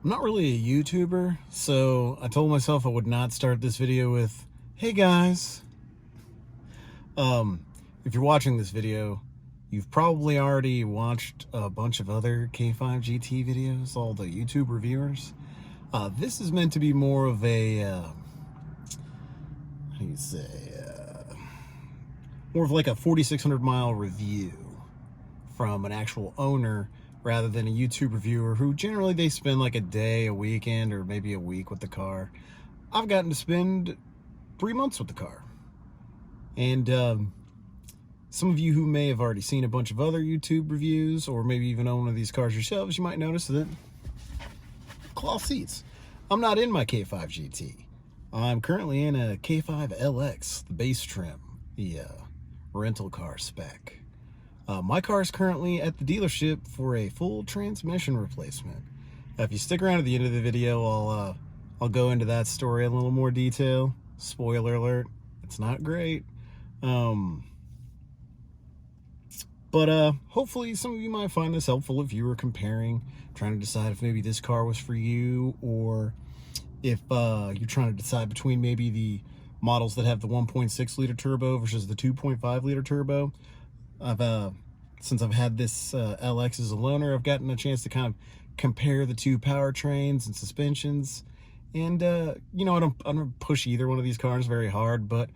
I'm not really a YouTuber, so I told myself I would not start this video with, "Hey guys." Um, if you're watching this video, you've probably already watched a bunch of other K5 GT videos, all the YouTube reviewers. This is meant to be more of a, how do you say, more of like a 4,600 mile review from an actual owner rather than a YouTube reviewer who generally they spend like a day, a weekend, or maybe a week with the car. I've gotten to spend 3 months with the car. And some of you who may have already seen a bunch of other YouTube reviews or maybe even own one of these cars yourselves, you might notice that cloth seats. I'm not in my K5 GT. I'm currently in a K5 LX, the base trim, the rental car spec. My car is currently at the dealership for a full transmission replacement. If you stick around to the end of the video, I'll go into that story in a little more detail. Spoiler alert, it's not great. But hopefully some of you might find this helpful if you were comparing, trying to decide if maybe this car was for you, or if you're trying to decide between maybe the models that have the 1.6 liter turbo versus the 2.5 liter turbo. Since I've had this LX as a loaner, I've gotten a chance to kind of compare the two powertrains and suspensions. And you know, I don't push either one of these cars very hard, but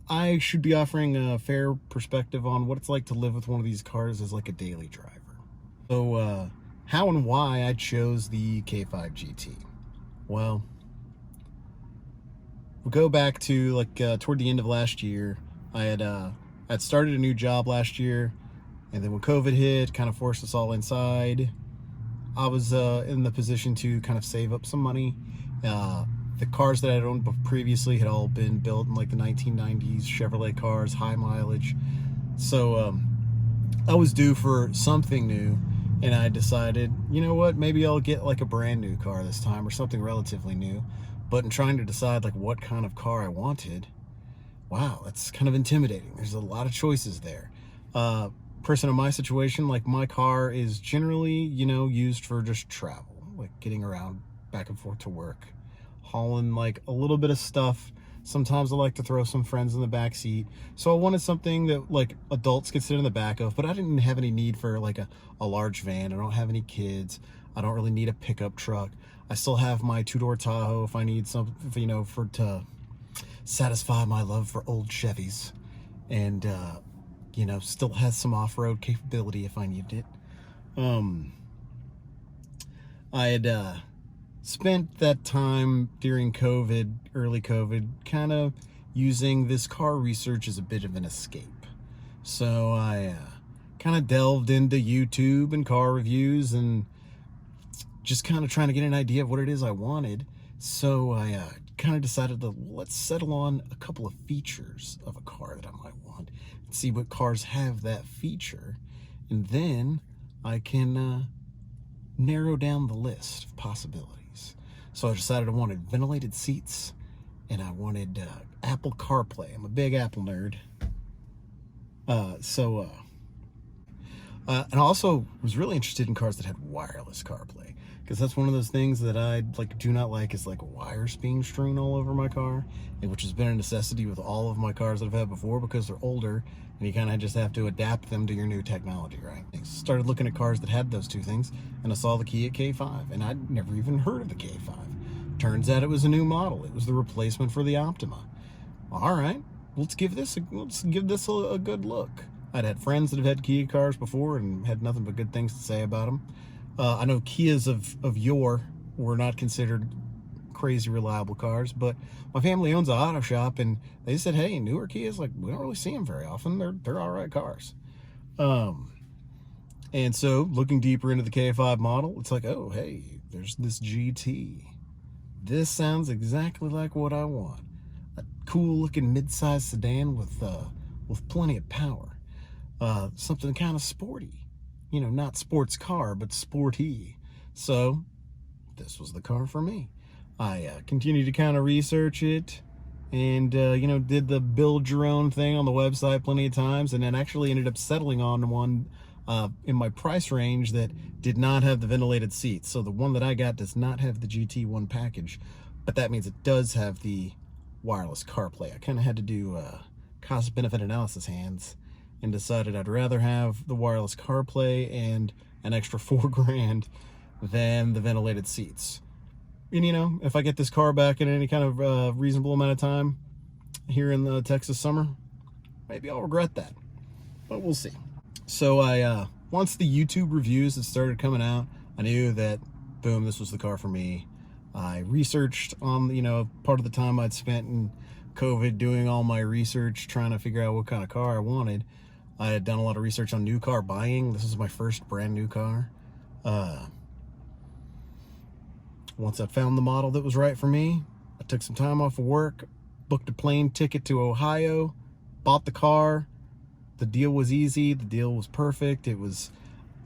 I should be offering a fair perspective on what it's like to live with one of these cars as like a daily driver. So how and why I chose the K5 GT? Well, we'll go back to like toward the end of last year. I'd started a new job last year, and then when COVID hit, kind of forced us all inside. I was in the position to kind of save up some money. The cars that I'd owned previously had all been built in like the 1990s Chevrolet cars, high mileage. So I was due for something new, and I decided, you know what, maybe I'll get like a brand new car this time, or something relatively new. But in trying to decide like what kind of car I wanted, wow, that's kind of intimidating. There's a lot of choices there. Person in my situation, like my car is generally, you know, used for just travel, like getting around back and forth to work, hauling like a little bit of stuff. Sometimes I like to throw some friends in the back seat. So I wanted something that like adults could sit in the back of, but I didn't have any need for like a large van. I don't have any kids. I don't really need a pickup truck. I still have my two-door Tahoe if I need some, you know, to satisfy my love for old Chevys, and you know, still has some off-road capability if I needed it. I had spent that time during COVID, early COVID, kind of using this car research as a bit of an escape. So I kind of delved into YouTube and car reviews and just kind of trying to get an idea of what it is I wanted. So I kind of decided to let's settle on a couple of features of a car that I might want and see what cars have that feature, and then I can narrow down the list of possibilities. So I decided I wanted ventilated seats, and I wanted Apple CarPlay. I'm a big Apple nerd. And I also was really interested in cars that had wireless CarPlay, because that's one of those things that I do not like, is like wires being strewn all over my car, and which has been a necessity with all of my cars that I've had before, because they're older and you kind of just have to adapt them to your new technology, right? I started looking at cars that had those two things, and I saw the Kia K5, and I'd never even heard of the K5. Turns out it was a new model. It was the replacement for the Optima. All right, let's give this a good look. I'd had friends that have had Kia cars before and had nothing but good things to say about them. I know Kias of yore were not considered crazy reliable cars, but my family owns an auto shop, and they said, hey, newer Kias, like, we don't really see them very often. They're all right cars. And so looking deeper into the K5 model, it's like, oh, hey, there's this GT. This sounds exactly like what I want. A cool looking mid-sized sedan with plenty of power. Something kind of sporty, you know, not sports car, but sporty. So this was the car for me. I continued to kind of research it, and you know, did the build your own thing on the website plenty of times, and then actually ended up settling on one in my price range that did not have the ventilated seats. So the one that I got does not have the GT1 package, but that means it does have the wireless CarPlay. I kind of had to do cost-benefit analysis hands and decided I'd rather have the wireless CarPlay and an extra $4,000 than the ventilated seats. And you know, if I get this car back in any kind of reasonable amount of time here in the Texas summer, maybe I'll regret that, but we'll see. So I once the YouTube reviews had started coming out, I knew that, boom, this was the car for me. I researched on, you know, part of the time I'd spent in COVID doing all my research, trying to figure out what kind of car I wanted. I had done a lot of research on new car buying. This is my first brand new car. Once I found the model that was right for me, I took some time off of work, booked a plane ticket to Ohio, bought the car. The deal was easy. The deal was perfect. It was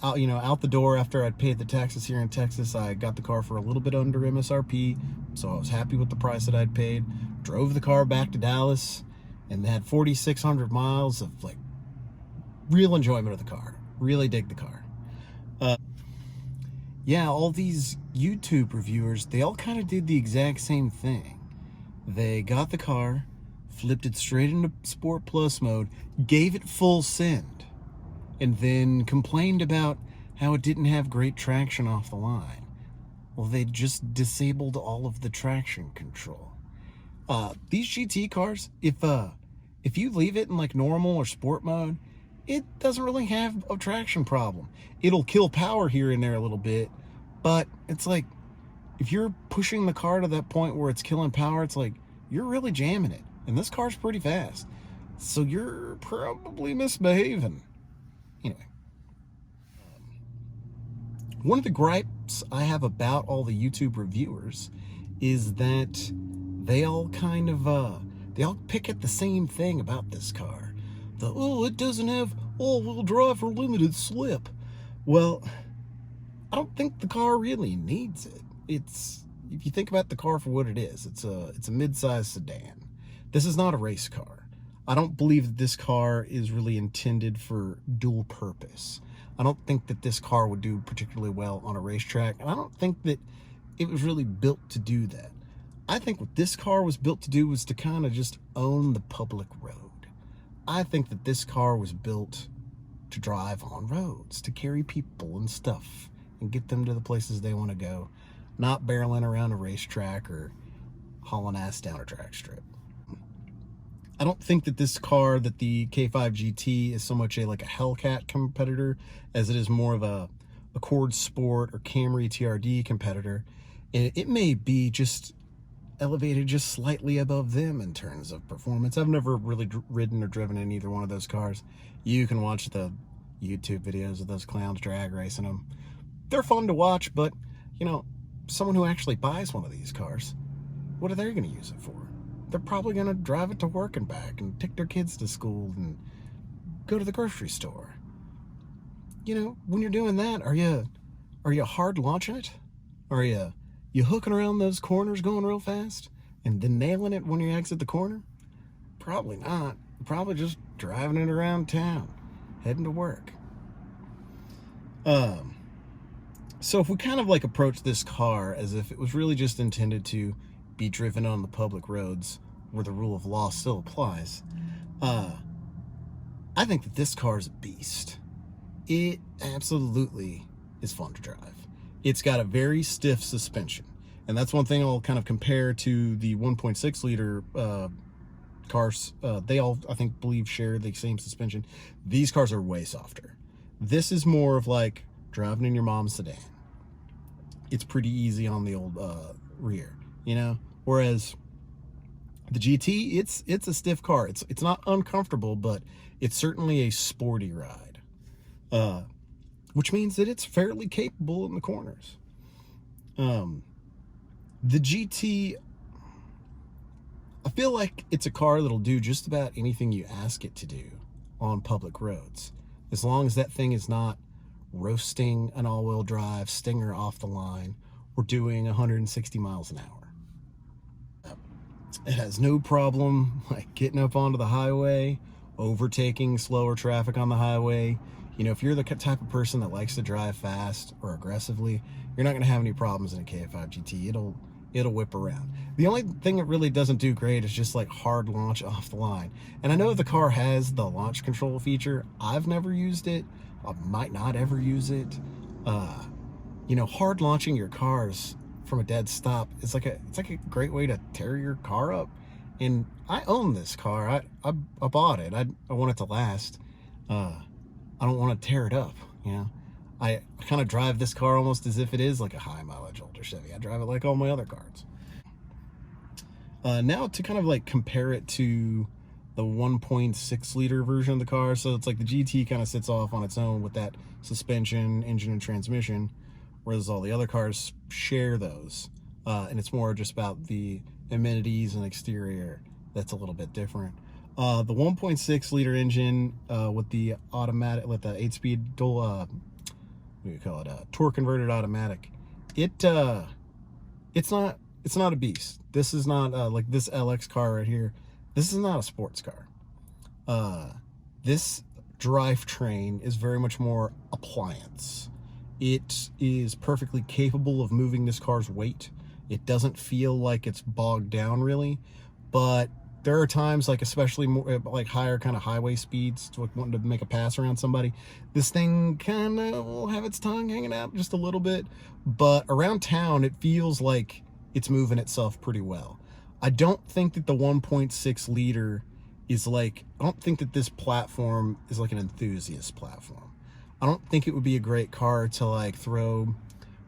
out, you know, out the door after I'd paid the taxes here in Texas. I got the car for a little bit under MSRP, so I was happy with the price that I'd paid. Drove the car back to Dallas and had 4,600 miles of like real enjoyment of the car. Really dig the car. Yeah, all these YouTube reviewers, they all kind of did the exact same thing. They got the car, flipped it straight into Sport Plus mode, gave it full send, and then complained about how it didn't have great traction off the line. Well, they just disabled all of the traction control. These GT cars, if you leave it in like normal or sport mode, it doesn't really have a traction problem. It'll kill power here and there a little bit, but it's like, if you're pushing the car to that point where it's killing power, it's like, you're really jamming it. And this car's pretty fast. So you're probably misbehaving. Anyway. One of the gripes I have about all the YouTube reviewers is that they all kind of, they all pick at the same thing about this car. Oh, it doesn't have all-wheel drive or limited slip. Well, I don't think the car really needs it. It's, if you think about the car for what it is, it's a mid-sized sedan. This is not a race car. I don't believe that this car is really intended for dual purpose. I don't think that this car would do particularly well on a racetrack, and I don't think that it was really built to do that. I think what this car was built to do was to kind of just own the public road. I think that this car was built to drive on roads, to carry people and stuff and get them to the places they want to go, not barreling around a racetrack or hauling ass down a drag strip. I don't think that this car, that the K5 GT, is so much a Hellcat competitor as it is more of a Accord Sport or Camry TRD competitor. And it may be just elevated just slightly above them in terms of performance. I've never really ridden or driven in either one of those cars. You can watch the YouTube videos of those clowns drag racing them. They're fun to watch, but, you know, someone who actually buys one of these cars, what are they going to use it for? They're probably going to drive it to work and back and take their kids to school and go to the grocery store. You know, when you're doing that, are you hard launching it? Are you hooking around those corners going real fast and then nailing it when you exit the corner? Probably not. You're probably just driving it around town, heading to work. So if we kind of approach this car as if it was really just intended to be driven on the public roads where the rule of law still applies, I think that this car is a beast. It absolutely is fun to drive. It's got a very stiff suspension, and that's one thing I'll kind of compare to the 1.6 liter cars. They all, I think, share the same suspension. These cars are way softer. This is more of like driving in your mom's sedan. It's pretty easy on the old rear, you know. Whereas the GT, it's a stiff car. It's not uncomfortable, but it's certainly a sporty ride. Which means that it's fairly capable in the corners. The GT, I feel like it's a car that'll do just about anything you ask it to do on public roads, as long as that thing is not roasting an all-wheel drive Stinger off the line or doing 160 miles an hour. It has no problem getting up onto the highway, overtaking slower traffic on the highway, You know, if you're the type of person that likes to drive fast or aggressively, you're not going to have any problems in a KA5 GT. It'll whip around. The only thing it really doesn't do great is just like hard launch off the line. And I know the car has the launch control feature. I've never used it. I might not ever use it. You know, hard launching your cars from a dead stop is like it's like a great way to tear your car up. And I own this car. I bought it. I want it to last. I don't want to tear it up, you know. I kind of drive this car almost as if it is like a high mileage older Chevy. I drive it like all my other cars. Now to kind of like compare it to the 1.6 liter version of the car. So it's like the GT kind of sits off on its own with that suspension, engine, and transmission, whereas all the other cars share those. And it's more just about the amenities and exterior that's a little bit different. The 1.6 liter engine with the automatic, with the 8-speed dual, what do you call it? Torque converted automatic. It's not a beast. This is not like this LX car right here. This is not a sports car. This drivetrain is very much more appliance. It is perfectly capable of moving this car's weight. It doesn't feel like it's bogged down really, but there are times, like especially more like higher kind of highway speeds, like wanting to make a pass around somebody, this thing kind of will have its tongue hanging out just a little bit, but around town it feels like it's moving itself pretty well. I don't think that the 1.6 liter is like, I don't think that this platform is like an enthusiast platform. I don't think it would be a great car to like throw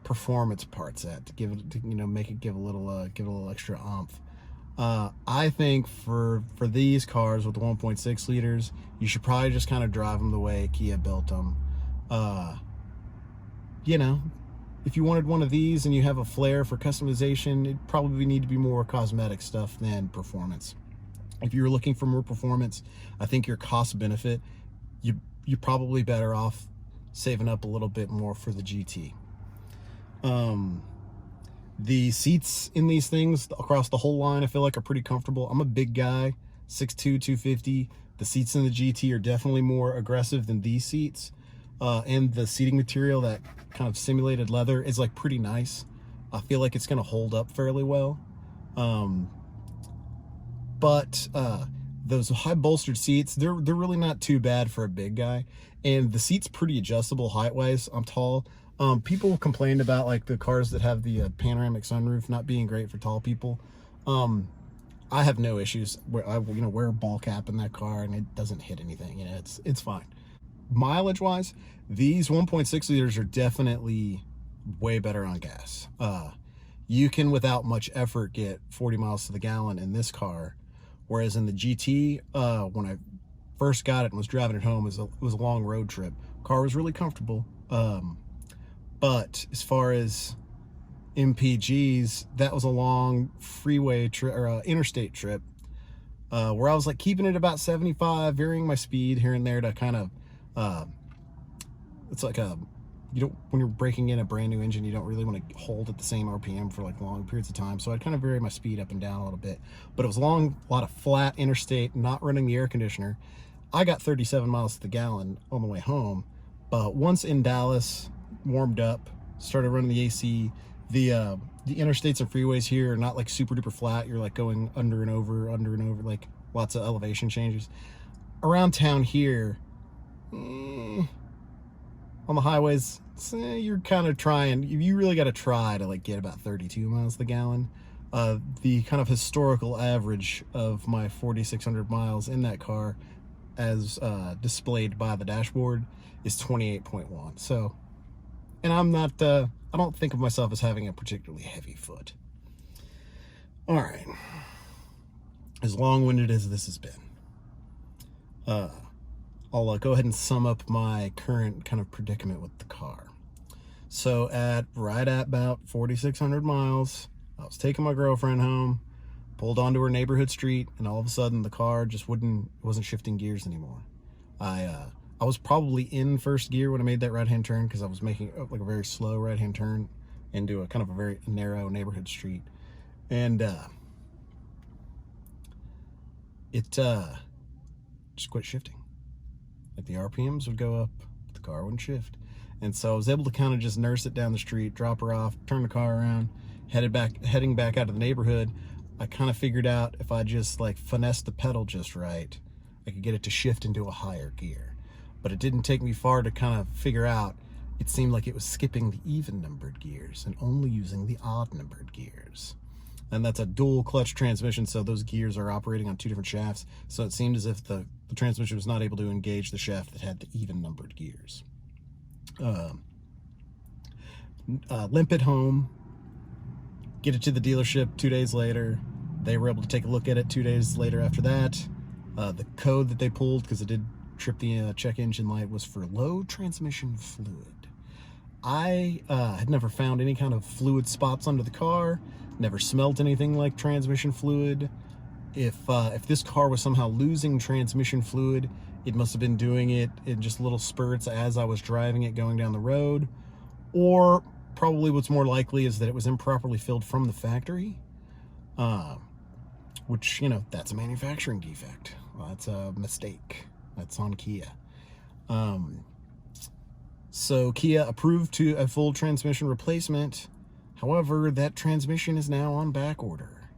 performance parts at, to give it, to, you know, make it give a little extra oomph. I think for these cars with the 1.6 liters, you should probably just kind of drive them the way Kia built them. You know, if you wanted one of these and you have a flair for customization, it probably need to be more cosmetic stuff than performance. If you're looking for more performance, I think your cost benefit, you're probably better off saving up a little bit more for the GT. The seats in these things across the whole line, I feel like, are pretty comfortable. I'm a big guy, 6'2", 250. The seats in the GT are definitely more aggressive than these seats. And the seating material, that kind of simulated leather, is like pretty nice. I feel like it's going to hold up fairly well. But those high bolstered seats, they're really not too bad for a big guy. And the seat's pretty adjustable height-wise. I'm tall. People complained about like the cars that have the panoramic sunroof not being great for tall people. I have no issues where I, you know, wear a ball cap in that car and it doesn't hit anything. You know, it's fine. Mileage wise, these 1.6 liters are definitely way better on gas. You can without much effort get 40 miles to the gallon in this car, whereas in the GT, when I first got it and was driving it home, it was a long road trip. Car was really comfortable. But as far as MPGs, that was a long freeway trip or interstate trip, where I was like keeping it about 75, varying my speed here and there to kind of, it's like you don't, when you're breaking in a brand new engine, you don't really want to hold at the same RPM for like long periods of time. So I'd kind of vary my speed up and down a little bit, but it was a lot of flat interstate, not running the air conditioner. I got 37 miles to the gallon on the way home, but once in Dallas, warmed up, started running the AC. The interstates and freeways here are not like super duper flat. You're like going under and over, like lots of elevation changes. Around town here, on the highways, you're kind of trying, you really got to try to like get about 32 miles to the gallon. The kind of historical average of my 4,600 miles in that car, as displayed by the dashboard, is 28.1. So, and I'm not, I don't think of myself as having a particularly heavy foot. All right. As long-winded as this has been, I'll go ahead and sum up my current kind of predicament with the car. So right at about 4,600 miles, I was taking my girlfriend home, pulled onto her neighborhood street, and all of a sudden the car just wasn't shifting gears anymore. I was probably in first gear when I made that right-hand turn, because I was making like a very slow right-hand turn into a kind of a very narrow neighborhood street. And it just quit shifting. Like the RPMs would go up, the car wouldn't shift. And so I was able to kind of just nurse it down the street, drop her off, turn the car around, heading back out of the neighborhood. I kind of figured out if I just like finessed the pedal just right, I could get it to shift into a higher gear. But it didn't take me far to kind of figure out. It seemed like it was skipping the even numbered gears and only using the odd numbered gears. And that's a dual clutch transmission, so those gears are operating on two different shafts. So it seemed as if the transmission was not able to engage the shaft that had the even numbered gears. Limp it home, get it to the dealership 2 days later. They were able to take a look at it 2 days later after that. The code that they pulled, because it did trip the check engine light, was for low transmission fluid. I had never found any kind of fluid spots under the car, never smelled anything like transmission fluid. If this car was somehow losing transmission fluid, it must have been doing it in just little spurts as I was driving it going down the road. Or probably what's more likely is that it was improperly filled from the factory, which, you know, that's a manufacturing defect. Well, that's a mistake. That's on Kia. So Kia approved to a full transmission replacement. However, that transmission is now on back order.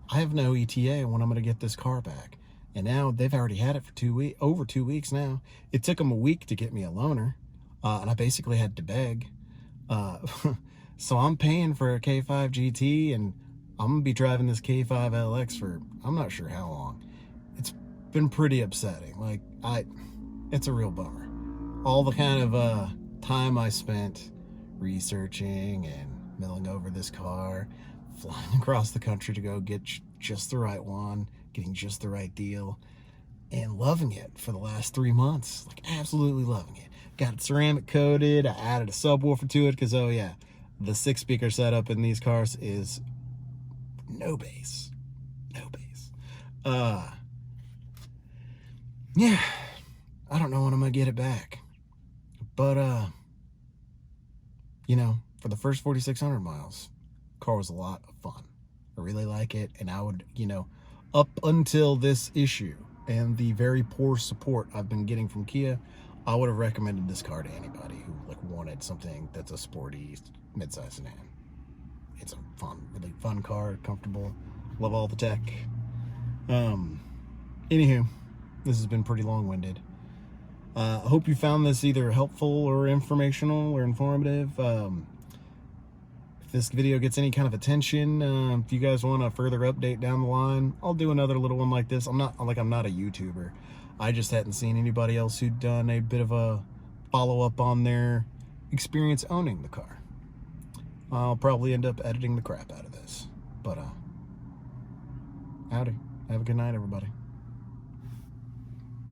I have no ETA when I'm going to get this car back. And now they've already had it for over 2 weeks now. It took them a week to get me a loaner. And I basically had to beg. So I'm paying for a K5 GT, and I'm going to be driving this K5 LX for I'm not sure how long. It's been pretty upsetting. Like, it's a real bummer. All the kind of time I spent researching and milling over this car, flying across the country to go get just the right one, getting just the right deal, and loving it for the last 3 months. Like, absolutely loving it. Got it ceramic coated. I added a subwoofer to it because, oh yeah, the 6-speaker setup in these cars is no bass. No bass. Yeah, I don't know when I'm gonna get it back. But, you know, for the first 4,600 miles, car was a lot of fun. I really like it, and I would, you know, up until this issue and the very poor support I've been getting from Kia, I would have recommended this car to anybody who like wanted something that's a sporty midsize sedan. It's a fun, really fun car, comfortable, love all the tech. Anywho, this has been pretty long-winded. I hope you found this either helpful or informational or informative. If this video gets any kind of attention, if you guys want a further update down the line, I'll do another little one like this. I'm not a YouTuber. I just hadn't seen anybody else who'd done a bit of a follow-up on their experience owning the car. I'll probably end up editing the crap out of this. But, howdy. Have a good night, everybody.